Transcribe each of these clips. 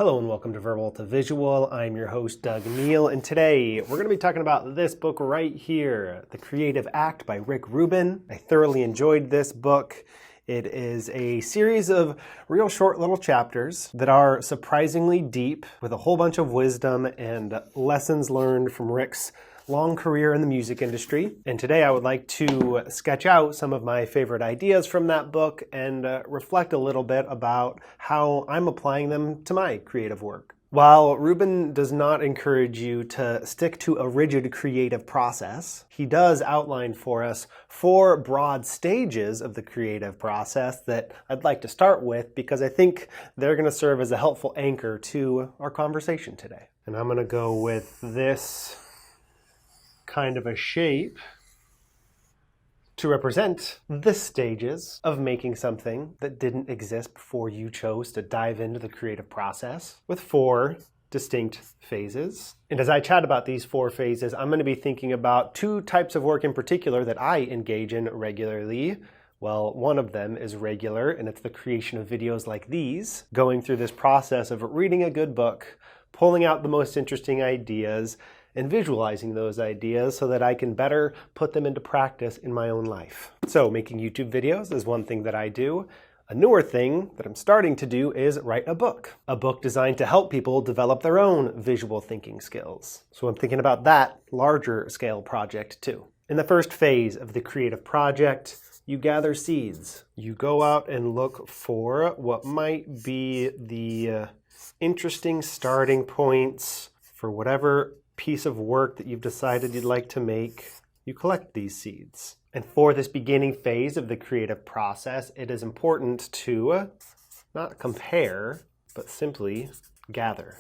Hello and welcome to Verbal to Visual. I'm your host, Doug Neill, and today we're going to be talking about this book right here, The Creative Act by Rubin. I thoroughly enjoyed this book. It is a series of real short little chapters that are surprisingly deep with a whole bunch of wisdom and lessons learned from Rick's long career in the music industry. And today I would like to sketch out some of my favorite ideas from that book and reflect a little bit about how I'm applying them to my creative work. While Rubin does not encourage you to stick to a rigid creative process, he does outline for us 4 broad stages of the creative process that I'd like to start with because I think they're going to serve as a helpful anchor to our conversation today. And I'm going to go with this kind of a shape to represent the stages of making something that didn't exist before you chose to dive into the creative process, with 4 distinct phases. And as I chat about these 4 phases, I'm going to be thinking about 2 types of work in particular that I engage in regularly. Well, one of them is regular, and it's the creation of videos like these, going through this process of reading a good book, pulling out the most interesting ideas, and visualizing those ideas so that I can better put them into practice in my own life. So making YouTube videos is one thing that I do. A newer thing that I'm starting to do is write a book designed to help people develop their own visual thinking skills. So I'm thinking about that larger scale project too. In the first phase of the creative project, you gather seeds. You go out and look for what might be the interesting starting points for whatever piece of work that you've decided you'd like to make. You collect these seeds. And for this beginning phase of the creative process, it is important to not compare, but simply gather.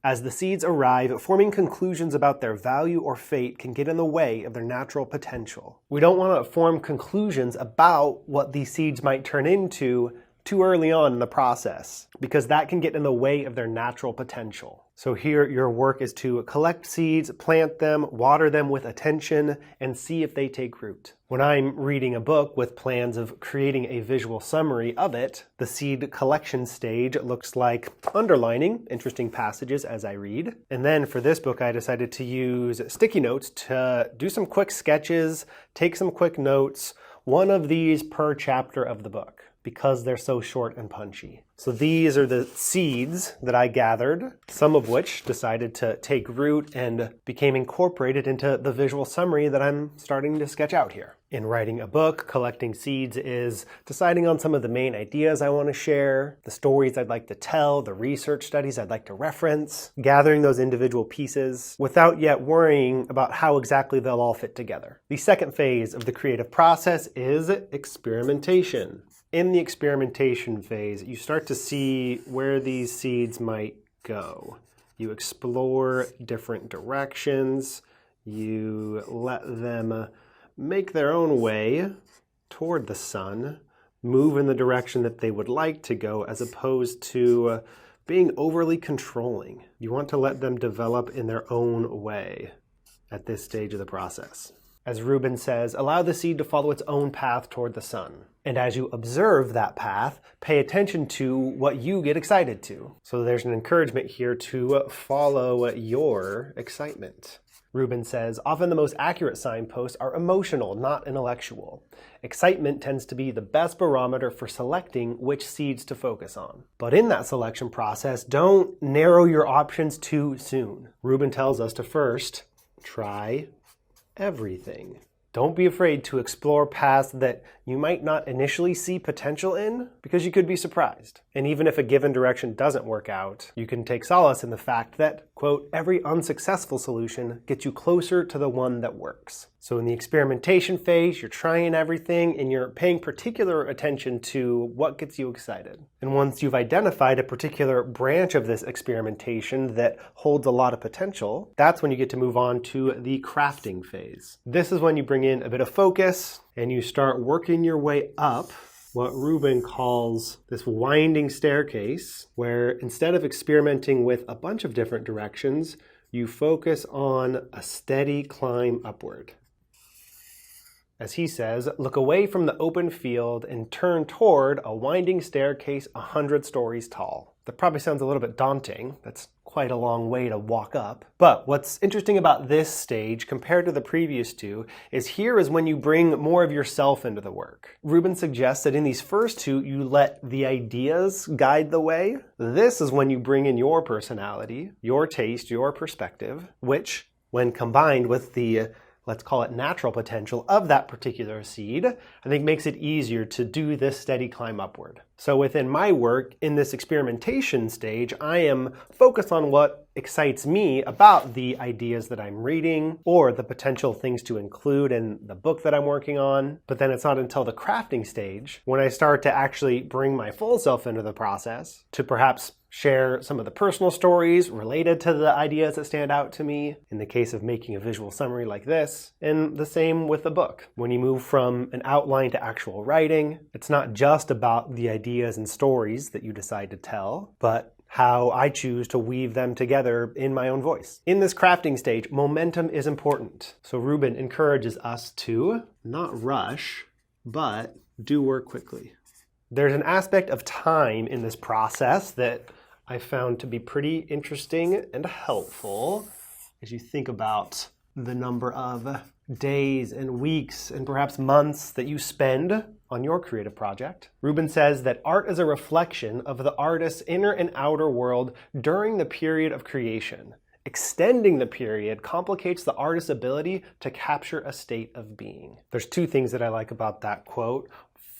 As the seeds arrive, forming conclusions about their value or fate can get in the way of their natural potential. We don't want to form conclusions about what these seeds might turn into too early on in the process, because that can get in the way of their natural potential. So here your work is to collect seeds, plant them, water them with attention, and see if they take root. When I'm reading a book with plans of creating a visual summary of it, the seed collection stage looks like underlining interesting passages as I read. And then for this book, I decided to use sticky notes to do some quick sketches, take some quick notes, one of these per chapter of the book, because they're so short and punchy. So these are the seeds that I gathered, some of which decided to take root and became incorporated into the visual summary that I'm starting to sketch out here. In writing a book, collecting seeds is deciding on some of the main ideas I want to share, the stories I'd like to tell, the research studies I'd like to reference, gathering those individual pieces without yet worrying about how exactly they'll all fit together. The second phase of the creative process is experimentation. In the experimentation phase, you start to see where these seeds might go. You explore different directions. You let them make their own way toward the sun, move in the direction that they would like to go, as opposed to being overly controlling. You want to let them develop in their own way at this stage of the process. As Rubin says, allow the seed to follow its own path toward the sun. And as you observe that path, pay attention to what you get excited to. So there's an encouragement here to follow your excitement. Rubin says, often the most accurate signposts are emotional, not intellectual. Excitement tends to be the best barometer for selecting which seeds to focus on. But in that selection process, don't narrow your options too soon. Rubin tells us to first try everything. Don't be afraid to explore paths that you might not initially see potential in, because you could be surprised. And even if a given direction doesn't work out, you can take solace in the fact that, quote, every unsuccessful solution gets you closer to the one that works. So in the experimentation phase, you're trying everything and you're paying particular attention to what gets you excited. And once you've identified a particular branch of this experimentation that holds a lot of potential, that's when you get to move on to the crafting phase. This is when you bring in a bit of focus and you start working your way up what Rubin calls this winding staircase, where instead of experimenting with a bunch of different directions, you focus on a steady climb upward. As he says, look away from the open field and turn toward a winding staircase 100 stories tall. That probably sounds a little bit daunting. That's quite a long way to walk up. But what's interesting about this stage compared to the previous two is here is when you bring more of yourself into the work. Rubin suggests that in these first two, you let the ideas guide the way. This is when you bring in your personality, your taste, your perspective, which, when combined with the, let's call it, natural potential of that particular seed, I think makes it easier to do this steady climb upward. So within my work, in this experimentation stage, I am focused on what excites me about the ideas that I'm reading or the potential things to include in the book that I'm working on. But then it's not until the crafting stage when I start to actually bring my full self into the process to perhaps share some of the personal stories related to the ideas that stand out to me, in the case of making a visual summary like this, and the same with the book. When you move from an outline to actual writing, it's not just about the ideas and stories that you decide to tell, but how I choose to weave them together in my own voice. In this crafting stage, momentum is important. So Rubin encourages us to not rush, but do work quickly. There's an aspect of time in this process that I found to be pretty interesting and helpful as you think about the number of days and weeks and perhaps months that you spend on your creative project. Rubin says that art is a reflection of the artist's inner and outer world during the period of creation. Extending the period complicates the artist's ability to capture a state of being. There's two things that I like about that quote.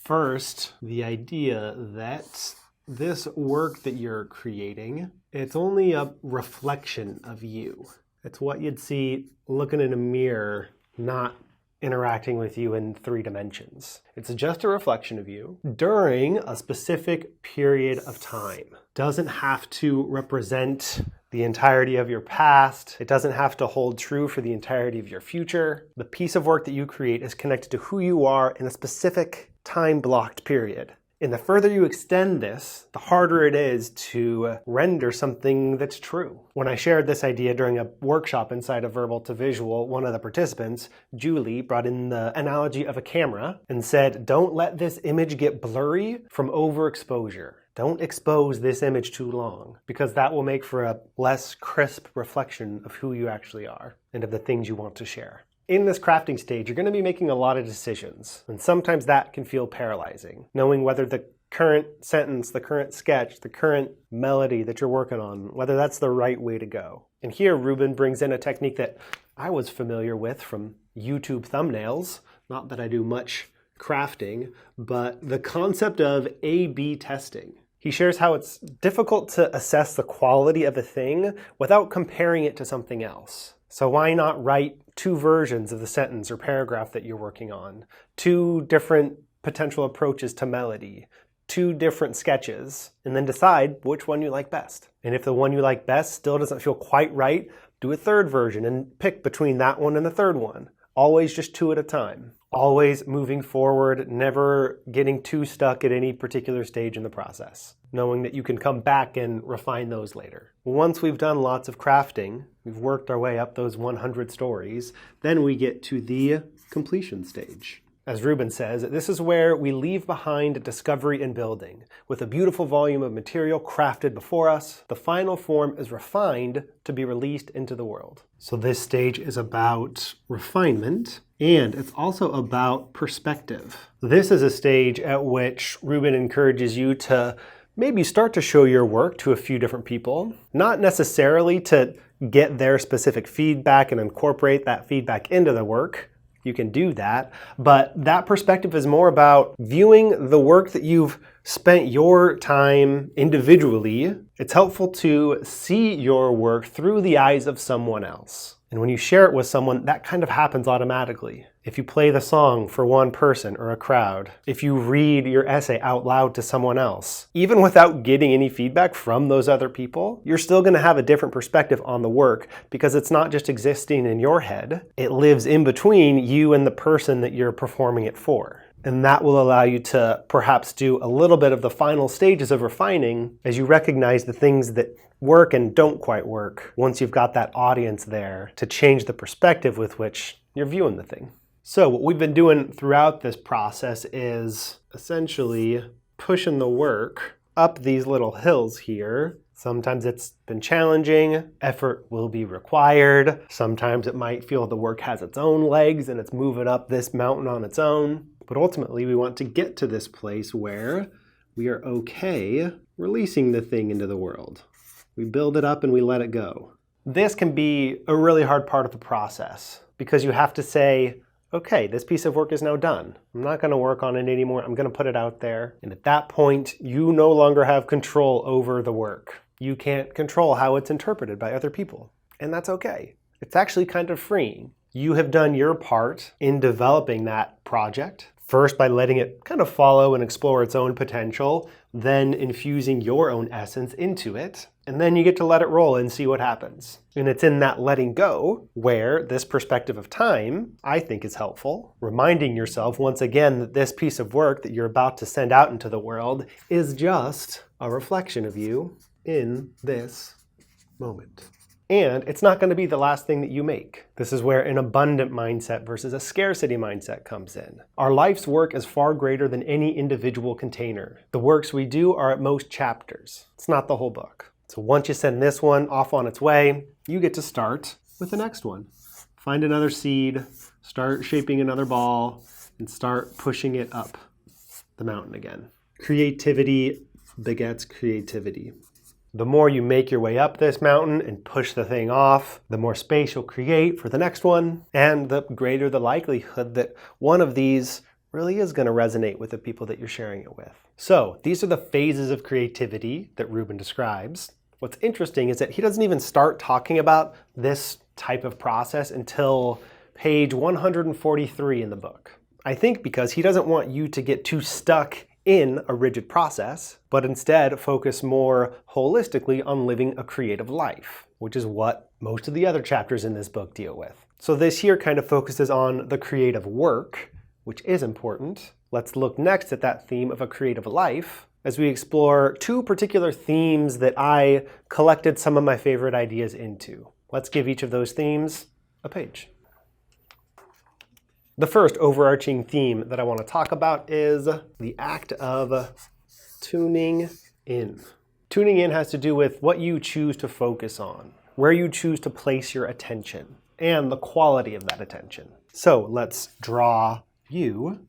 First, the idea that this work that you're creating, it's only a reflection of you. It's what you'd see looking in a mirror, not interacting with you in 3 dimensions. It's just a reflection of you during a specific period of time. Doesn't have to represent the entirety of your past. It doesn't have to hold true for the entirety of your future. The piece of work that you create is connected to who you are in a specific time-blocked period. And the further you extend this, the harder it is to render something that's true. When I shared this idea during a workshop inside of Verbal to Visual, one of the participants, Julie, brought in the analogy of a camera and said, don't let this image get blurry from overexposure. Don't expose this image too long, because that will make for a less crisp reflection of who you actually are and of the things you want to share. In this crafting stage, you're going to be making a lot of decisions, and sometimes that can feel paralyzing. Knowing whether the current sentence, the current sketch, the current melody that you're working on, whether that's the right way to go. And here Rubin brings in a technique that I was familiar with from YouTube thumbnails. Not that I do much crafting, but the concept of A/B testing. He shares how it's difficult to assess the quality of a thing without comparing it to something else. So why not write 2 versions of the sentence or paragraph that you're working on, 2 different potential approaches to melody, 2 different sketches, and then decide which one you like best. And if the one you like best still doesn't feel quite right, do a 3rd version and pick between that one and the 3rd one. Always just 2 at a time. Always moving forward, never getting too stuck at any particular stage in the process, knowing that you can come back and refine those later. Once we've done lots of crafting, we've worked our way up those 100 stories, then we get to the completion stage. As Rubin says, this is where we leave behind discovery and building. With a beautiful volume of material crafted before us, the final form is refined to be released into the world. So this stage is about refinement, and it's also about perspective. This is a stage at which Rubin encourages you to maybe start to show your work to a few different people, not necessarily to get their specific feedback and incorporate that feedback into the work. You can do that, but that perspective is more about viewing the work that you've spent your time individually. It's helpful to see your work through the eyes of someone else. And when you share it with someone, that kind of happens automatically. If you play the song for one person or a crowd, if you read your essay out loud to someone else, even without getting any feedback from those other people, you're still going to have a different perspective on the work because it's not just existing in your head. It lives in between you and the person that you're performing it for. And that will allow you to perhaps do a little bit of the final stages of refining as you recognize the things that work and don't quite work once you've got that audience there to change the perspective with which you're viewing the thing. So what we've been doing throughout this process is essentially pushing the work up these little hills here. Sometimes it's been challenging, effort will be required. Sometimes it might feel the work has its own legs and it's moving up this mountain on its own. But ultimately we want to get to this place where we are okay releasing the thing into the world. We build it up and we let it go. This can be a really hard part of the process because you have to say, okay, this piece of work is now done. I'm not going to work on it anymore. I'm going to put it out there. And at that point, you no longer have control over the work. You can't control how it's interpreted by other people. And that's okay. It's actually kind of freeing. You have done your part in developing that project. First, by letting it kind of follow and explore its own potential, then infusing your own essence into it, and then you get to let it roll and see what happens. And it's in that letting go where this perspective of time, I think, is helpful. Reminding yourself once again that this piece of work that you're about to send out into the world is just a reflection of you in this moment. And it's not going to be the last thing that you make. This is where an abundant mindset versus a scarcity mindset comes in. Our life's work is far greater than any individual container. The works we do are at most chapters. It's not the whole book. So once you send this one off on its way, you get to start with the next one. Find another seed, start shaping another ball, and start pushing it up the mountain again. Creativity begets creativity. The more you make your way up this mountain and push the thing off, the more space you'll create for the next one, and the greater the likelihood that one of these really is going to resonate with the people that you're sharing it with. So these are the phases of creativity that Rubin describes. What's interesting is that he doesn't even start talking about this type of process until page 143 in the book. I think because he doesn't want you to get too stuck in a rigid process, but instead focus more holistically on living a creative life, which is what most of the other chapters in this book deal with. So this here kind of focuses on the creative work, which is important. Let's look next at that theme of a creative life as we explore two particular themes that I collected some of my favorite ideas into. Let's give each of those themes a page. The first overarching theme that I want to talk about is the act of tuning in. Tuning in has to do with what you choose to focus on, where you choose to place your attention, and the quality of that attention. So let's draw you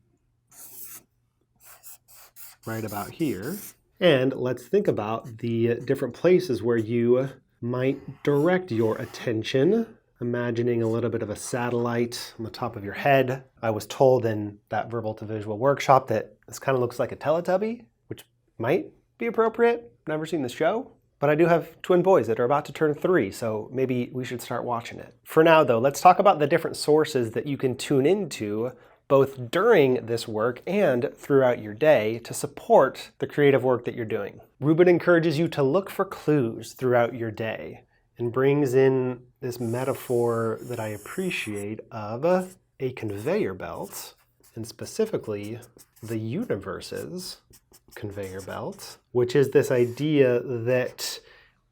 right about here, and let's think about the different places where you might direct your attention. Imagining a little bit of a satellite on the top of your head. I was told in that verbal to visual workshop that this kind of looks like a Teletubby, which might be appropriate. Never seen the show, but I do have twin boys that are about to turn 3, so maybe we should start watching it. For now though, let's talk about the different sources that you can tune into both during this work and throughout your day to support the creative work that you're doing. Rubin encourages you to look for clues throughout your day and brings in this metaphor that I appreciate of a conveyor belt, and specifically the universe's conveyor belt, which is this idea that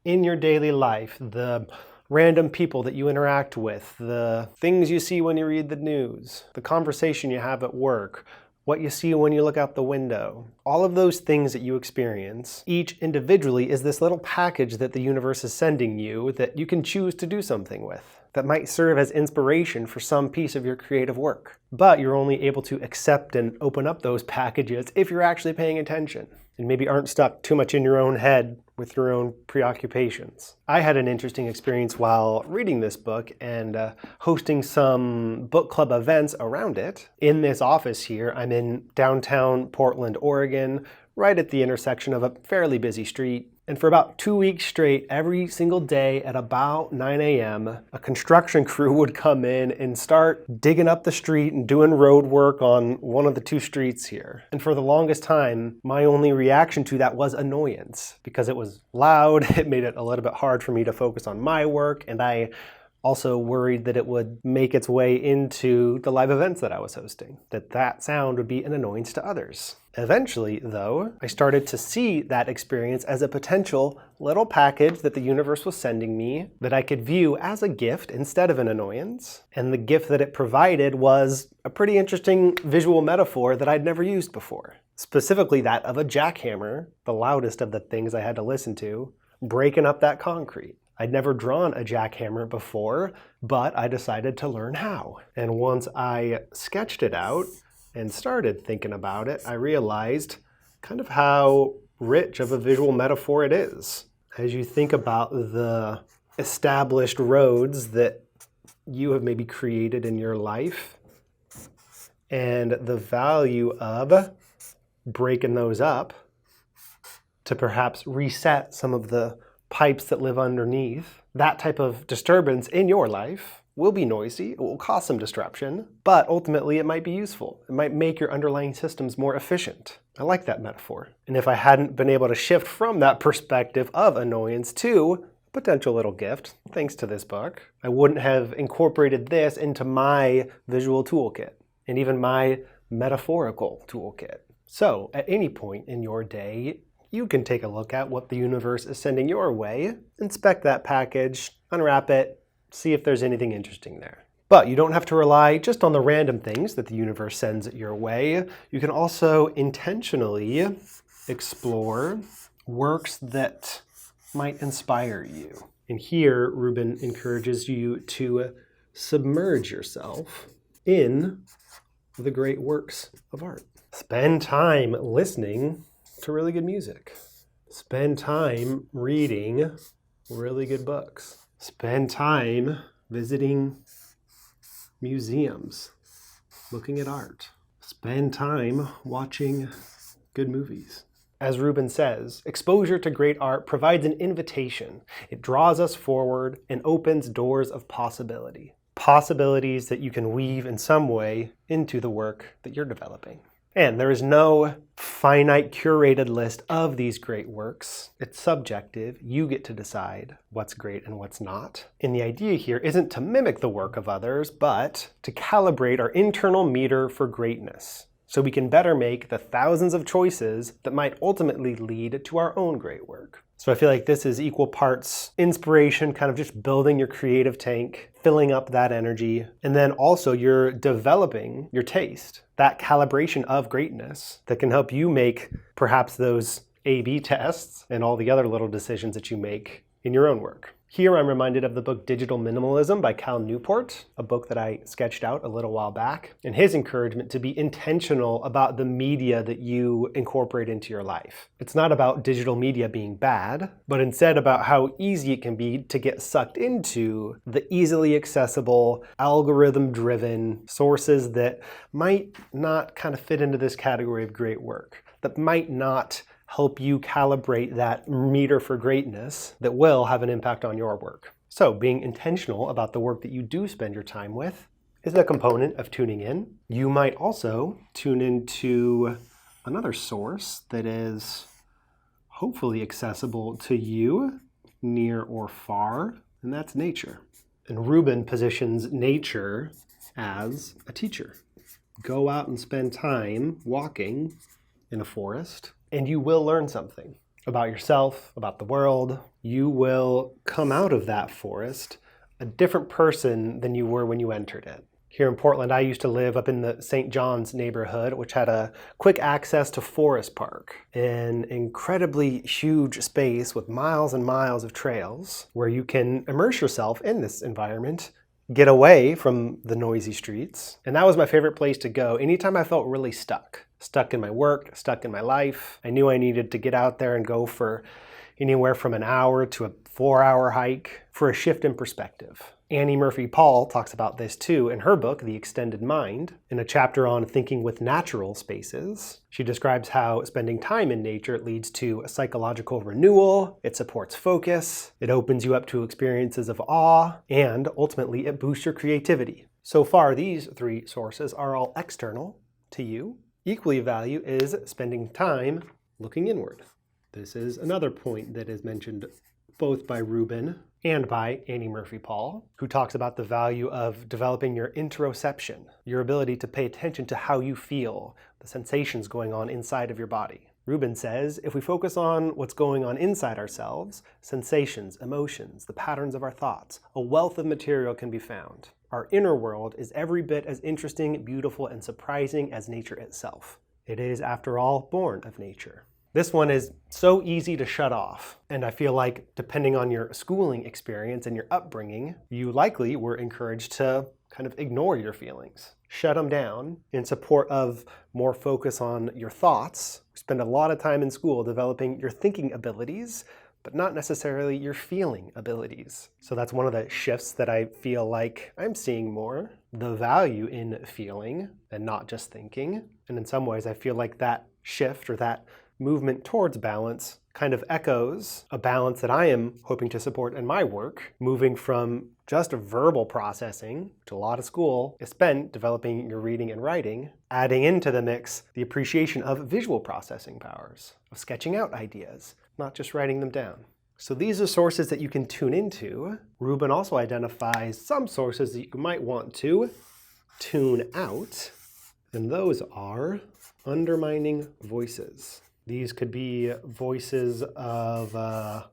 in your daily life, the random people that you interact with, the things you see when you read the news, the conversation you have at work, what you see when you look out the window, all of those things that you experience, each individually is this little package that the universe is sending you that you can choose to do something with, that might serve as inspiration for some piece of your creative work. But you're only able to accept and open up those packages if you're actually paying attention and maybe aren't stuck too much in your own head with your own preoccupations. I had an interesting experience while reading this book and hosting some book club events around it. In this office here, I'm in downtown Portland, Oregon, right at the intersection of a fairly busy street. And for about 2 weeks straight, every single day at about 9 a.m., a construction crew would come in and start digging up the street and doing road work on one of the 2 streets here. And for the longest time, my only reaction to that was annoyance because it was loud. It made it a little bit hard for me to focus on my work, and I also worried that it would make its way into the live events that I was hosting, that sound would be an annoyance to others. Eventually, though, I started to see that experience as a potential little package that the universe was sending me that I could view as a gift instead of an annoyance. And the gift that it provided was a pretty interesting visual metaphor that I'd never used before. specifically that of a jackhammer, the loudest of the things I had to listen to, breaking up that concrete. I'd never drawn a jackhammer before, but I decided to learn how. And once I sketched it out and started thinking about it, I realized kind of how rich of a visual metaphor it is. As you think about the established roads that you have maybe created in your life and the value of breaking those up to perhaps reset some of the pipes that live underneath, that type of disturbance in your life will be noisy, it will cause some disruption, but ultimately it might be useful. It might make your underlying systems more efficient. I like that metaphor. And if I hadn't been able to shift from that perspective of annoyance to a potential little gift, thanks to this book, I wouldn't have incorporated this into my visual toolkit and even my metaphorical toolkit. So at any point in your day, you can take a look at what the universe is sending your way, inspect that package, unwrap it, see if there's anything interesting there. But you don't have to rely just on the random things that the universe sends your way. You can also intentionally explore works that might inspire you. And here, Rubin encourages you to submerge yourself in the great works of art. Spend time listening to really good music. Spend time reading really good books. Spend time visiting museums, looking at art. Spend time watching good movies. As Rubin says, exposure to great art provides an invitation. It draws us forward and opens doors of possibility. Possibilities that you can weave in some way into the work that you're developing. And there is no finite curated list of these great works. It's subjective. You get to decide what's great and what's not. And the idea here isn't to mimic the work of others, but to calibrate our internal meter for greatness, so we can better make the thousands of choices that might ultimately lead to our own great work. So I feel like this is equal parts inspiration, kind of just building your creative tank, filling up that energy, and then also you're developing your taste, that calibration of greatness that can help you make perhaps those A/B tests and all the other little decisions that you make in your own work. Here I'm reminded of the book Digital Minimalism by Cal Newport, a book that I sketched out a little while back, and his encouragement to be intentional about the media that you incorporate into your life. It's not about digital media being bad, but instead about how easy it can be to get sucked into the easily accessible, algorithm-driven sources that might not kind of fit into this category of great work, that might not help you calibrate that meter for greatness that will have an impact on your work. So being intentional about the work that you do spend your time with is a component of tuning in. You might also tune into another source that is hopefully accessible to you, near or far, and that's nature. And Rubin positions nature as a teacher. Go out and spend time walking in a forest, and you will learn something about yourself, about the world. You will come out of that forest a different person than you were when you entered it. Here in Portland, I used to live up in the St. John's neighborhood, which had a quick access to Forest Park, an incredibly huge space with miles and miles of trails where you can immerse yourself in this environment, get away from the noisy streets. And that was my favorite place to go anytime I felt really stuck in my work, stuck in my life. I knew I needed to get out there and go for anywhere from an hour to a 4-hour hike for a shift in perspective. Annie Murphy Paul talks about this too in her book, The Extended Mind, in a chapter on thinking with natural spaces. She describes how spending time in nature leads to a psychological renewal, it supports focus, it opens you up to experiences of awe, and ultimately it boosts your creativity. So far, these 3 sources are all external to you. Equally of value is spending time looking inward. This is another point that is mentioned both by Rubin and by Annie Murphy Paul, who talks about the value of developing your interoception, your ability to pay attention to how you feel, the sensations going on inside of your body. Rubin says, if we focus on what's going on inside ourselves, sensations, emotions, the patterns of our thoughts, a wealth of material can be found. Our inner world is every bit as interesting, beautiful, and surprising as nature itself. It is, after all, born of nature. This one is so easy to shut off, and I feel like depending on your schooling experience and your upbringing, you likely were encouraged to kind of ignore your feelings, shut them down in support of more focus on your thoughts. Spend a lot of time in school developing your thinking abilities, but not necessarily your feeling abilities. So that's one of the shifts that I feel like I'm seeing more, the value in feeling and not just thinking. And in some ways, I feel like that shift or that movement towards balance kind of echoes a balance that I am hoping to support in my work, moving from just verbal processing, which a lot of school is spent developing your reading and writing, adding into the mix the appreciation of visual processing powers, of sketching out ideas, not just writing them down. So these are sources that you can tune into. Rubin also identifies some sources that you might want to tune out, and those are undermining voices. These could be voices of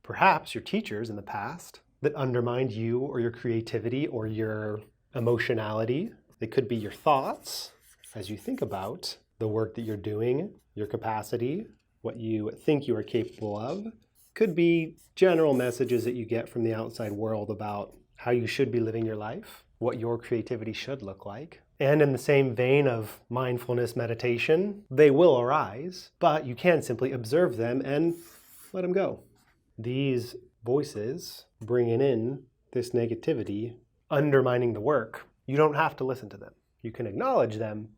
perhaps your teachers in the past that undermined you or your creativity or your emotionality. They could be your thoughts as you think about the work that you're doing, your capacity, what you think you are capable of. Could be general messages that you get from the outside world about how you should be living your life, what your creativity should look like. And in the same vein of mindfulness meditation, they will arise, but you can simply observe them and let them go. These voices bringing in this negativity, undermining the work, you don't have to listen to them. You can acknowledge them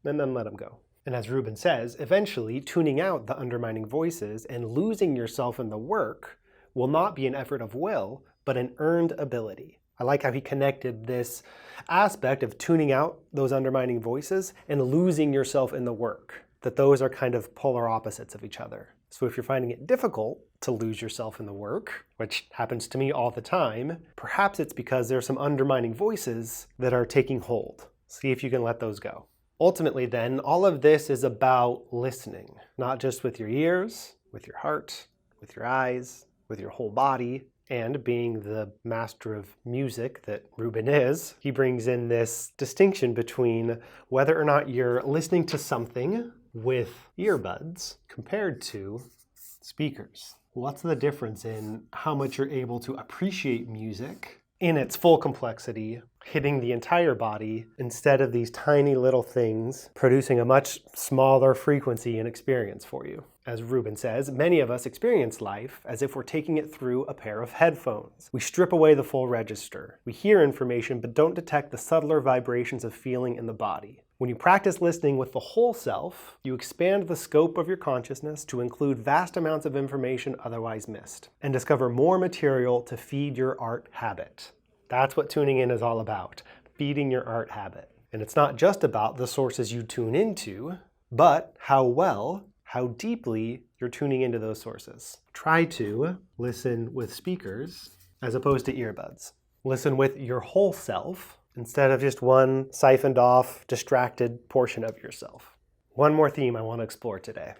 and then let them go. And as Rubin says, eventually tuning out the undermining voices and losing yourself in the work will not be an effort of will, but an earned ability. I like how he connected this aspect of tuning out those undermining voices and losing yourself in the work, that those are kind of polar opposites of each other. So if you're finding it difficult to lose yourself in the work, which happens to me all the time, perhaps it's because there are some undermining voices that are taking hold. See if you can let those go. Ultimately then, all of this is about listening, not just with your ears, with your heart, with your eyes, with your whole body. And being the master of music that Rubin is, he brings in this distinction between whether or not you're listening to something with earbuds compared to speakers. What's the difference in how much you're able to appreciate music in its full complexity, hitting the entire body, instead of these tiny little things producing a much smaller frequency and experience for you? As Rubin says, many of us experience life as if we're taking it through a pair of headphones. We strip away the full register. We hear information but don't detect the subtler vibrations of feeling in the body. When you practice listening with the whole self, you expand the scope of your consciousness to include vast amounts of information otherwise missed, and discover more material to feed your art habit. That's what tuning in is all about, feeding your art habit. And it's not just about the sources you tune into, but how deeply you're tuning into those sources. Try to listen with speakers as opposed to earbuds. Listen with your whole self instead of just one siphoned off, distracted portion of yourself. One more theme I want to explore today.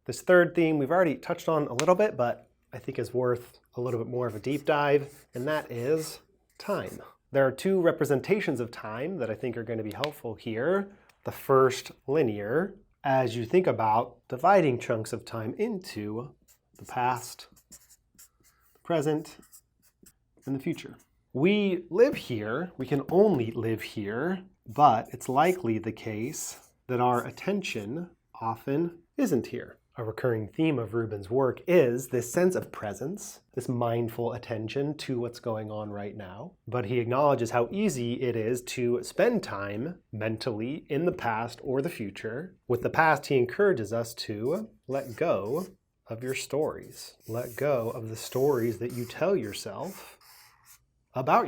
This third theme we've already touched on a little bit, but I think is worth a little bit more of a deep dive, and that is time. There are two representations of time that I think are going to be helpful here. The first, linear, as you think about dividing chunks of time into the past, the present, and the future. We live here, we can only live here, but it's likely the case that our attention often isn't here. A recurring theme of Rubin's work is this sense of presence, this mindful attention to what's going on right now. But he acknowledges how easy it is to spend time mentally in the past or the future. With the past, he encourages us to let go of your stories. Let go of the stories that you tell yourself, about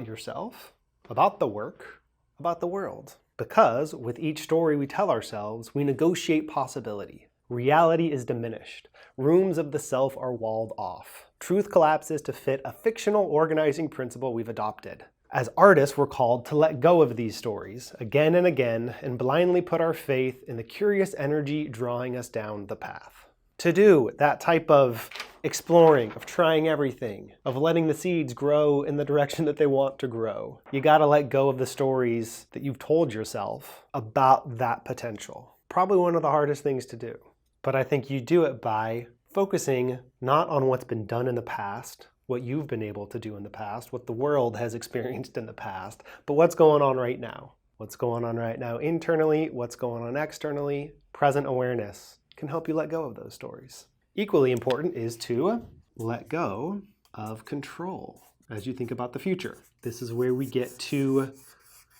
the work, about the world. Because with each story we tell ourselves, we negotiate possibility. Reality is diminished. Rooms of the self are walled off. Truth collapses to fit a fictional organizing principle we've adopted. As artists, we're called to let go of these stories again and again and blindly put our faith in the curious energy drawing us down the path. To do that type of exploring, of trying everything, of letting the seeds grow in the direction that they want to grow. You gotta let go of the stories that you've told yourself about that potential. Probably one of the hardest things to do. But I think you do it by focusing not on what's been done in the past, what you've been able to do in the past, what the world has experienced in the past, but what's going on right now. What's going on right now internally, what's going on externally. Present awareness can help you let go of those stories. Equally important is to let go of control as you think about the future. This is where we get to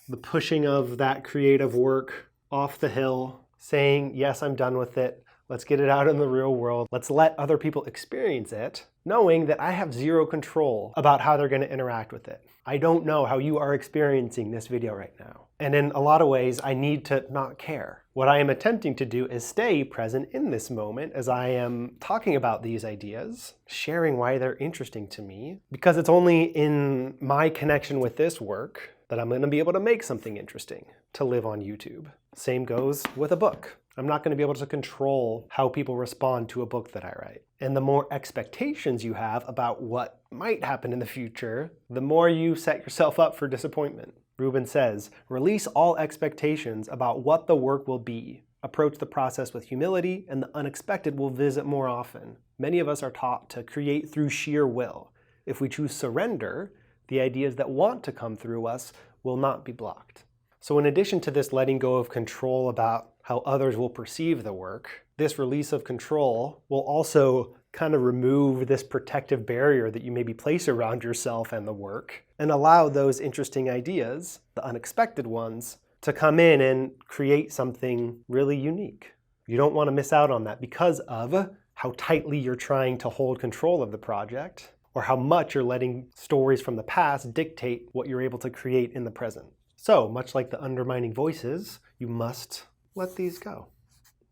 the pushing of that creative work off the hill, saying, yes, I'm done with it. Let's get it out in the real world. Let's let other people experience it, knowing that I have zero control about how they're going to interact with it. I don't know how you are experiencing this video right now. And in a lot of ways, I need to not care. What I am attempting to do is stay present in this moment as I am talking about these ideas, sharing why they're interesting to me, because it's only in my connection with this work that I'm going to be able to make something interesting to live on YouTube. Same goes with a book. I'm not going to be able to control how people respond to a book that I write. And the more expectations you have about what might happen in the future, the more you set yourself up for disappointment. Rubin says, release all expectations about what the work will be. Approach the process with humility, and the unexpected will visit more often. Many of us are taught to create through sheer will. If we choose surrender, the ideas that want to come through us will not be blocked. So in addition to this letting go of control about how others will perceive the work, this release of control will also kind of remove this protective barrier that you maybe place around yourself and the work, and allow those interesting ideas, the unexpected ones, to come in and create something really unique. You don't want to miss out on that because of how tightly you're trying to hold control of the project, or how much you're letting stories from the past dictate what you're able to create in the present. So, much like the undermining voices, you must let these go.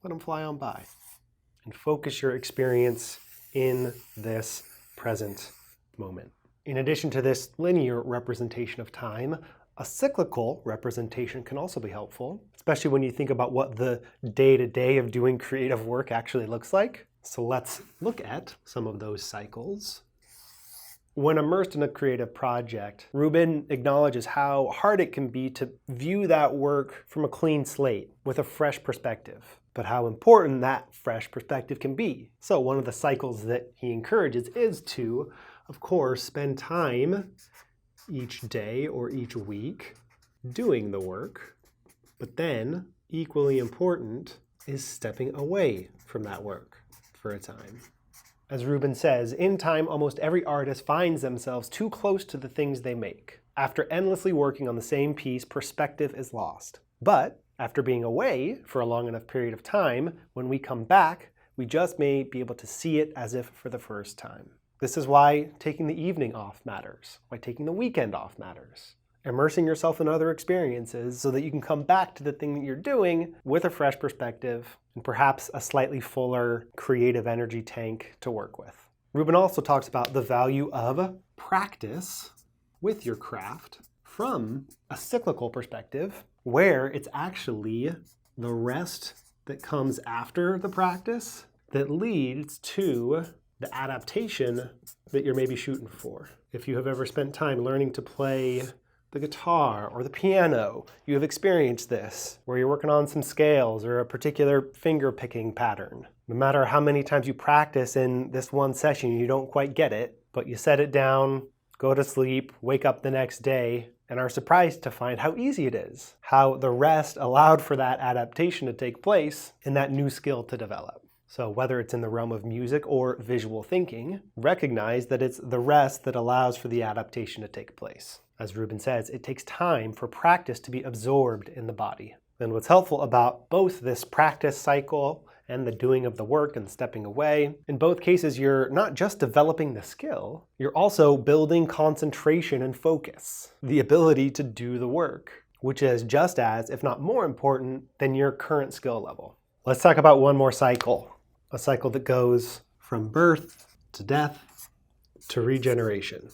Let them fly on by. And focus your experience in this present moment. In addition to this linear representation of time, a cyclical representation can also be helpful, especially when you think about what the day-to-day of doing creative work actually looks like. So let's look at some of those cycles. When immersed in a creative project, Rubin acknowledges how hard it can be to view that work from a clean slate with a fresh perspective, but how important that fresh perspective can be. So one of the cycles that he encourages is to, of course, spend time each day or each week doing the work, but then, equally important, is stepping away from that work for a time. As Rubin says, in time, almost every artist finds themselves too close to the things they make. After endlessly working on the same piece, perspective is lost. But after being away for a long enough period of time, when we come back, we just may be able to see it as if for the first time. This is why taking the evening off matters, why taking the weekend off matters. Immersing yourself in other experiences so that you can come back to the thing that you're doing with a fresh perspective and perhaps a slightly fuller creative energy tank to work with. Rubin also talks about the value of practice with your craft from a cyclical perspective, where it's actually the rest that comes after the practice that leads to the adaptation that you're maybe shooting for. If you have ever spent time learning to play the guitar or the piano, you have experienced this, where you're working on some scales or a particular finger picking pattern. No matter how many times you practice in this one session, you don't quite get it, but you set it down, go to sleep, wake up the next day, and are surprised to find how easy it is, how the rest allowed for that adaptation to take place and that new skill to develop. So whether it's in the realm of music or visual thinking, recognize that it's the rest that allows for the adaptation to take place. As Rubin says, it takes time for practice to be absorbed in the body. And what's helpful about both this practice cycle and the doing of the work and stepping away, in both cases, you're not just developing the skill, you're also building concentration and focus, the ability to do the work, which is just as, if not more important, than your current skill level. Let's talk about one more cycle, a cycle that goes from birth to death to regeneration.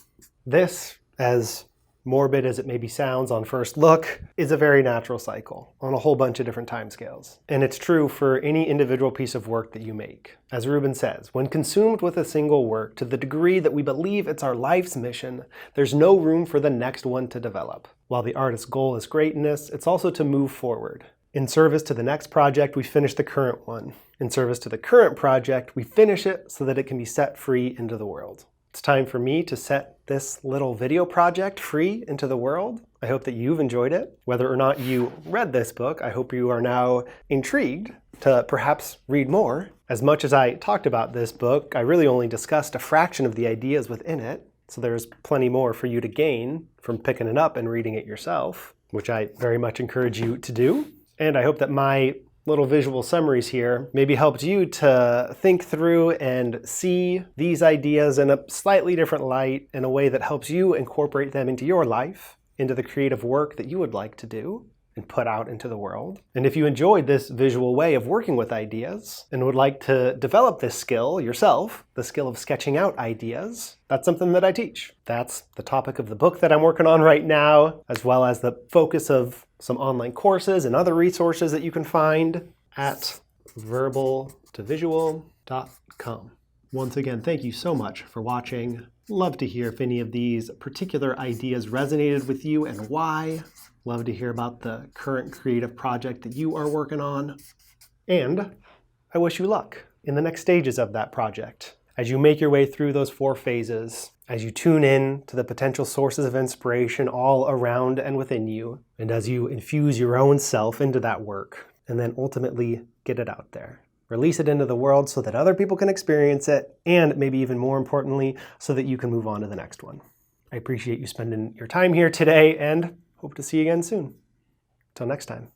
This, as morbid as it maybe sounds on first look, is a very natural cycle on a whole bunch of different timescales. And it's true for any individual piece of work that you make. As Rubin says, when consumed with a single work to the degree that we believe it's our life's mission, there's no room for the next one to develop. While the artist's goal is greatness, it's also to move forward. In service to the next project, we finish the current one. In service to the current project, we finish it so that it can be set free into the world. It's time for me to set this little video project free into the world. I hope that you've enjoyed it. Whether or not you read this book, I hope you are now intrigued to perhaps read more. As much as I talked about this book, I really only discussed a fraction of the ideas within it, so there's plenty more for you to gain from picking it up and reading it yourself, which I very much encourage you to do. And I hope that my little visual summaries here maybe helped you to think through and see these ideas in a slightly different light, in a way that helps you incorporate them into your life, into the creative work that you would like to do and put out into the world. And if you enjoyed this visual way of working with ideas and would like to develop this skill yourself, the skill of sketching out ideas, that's something that I teach. That's the topic of the book that I'm working on right now, as well as the focus of some online courses and other resources that you can find at verbaltovisual.com. Once again, thank you so much for watching. Love to hear if any of these particular ideas resonated with you and why. Love to hear about the current creative project that you are working on. And I wish you luck in the next stages of that project. As you make your way through those 4 phases, as you tune in to the potential sources of inspiration all around and within you, and as you infuse your own self into that work, and then ultimately get it out there. Release it into the world so that other people can experience it, and maybe even more importantly, so that you can move on to the next one. I appreciate you spending your time here today, and hope to see you again soon. Till next time.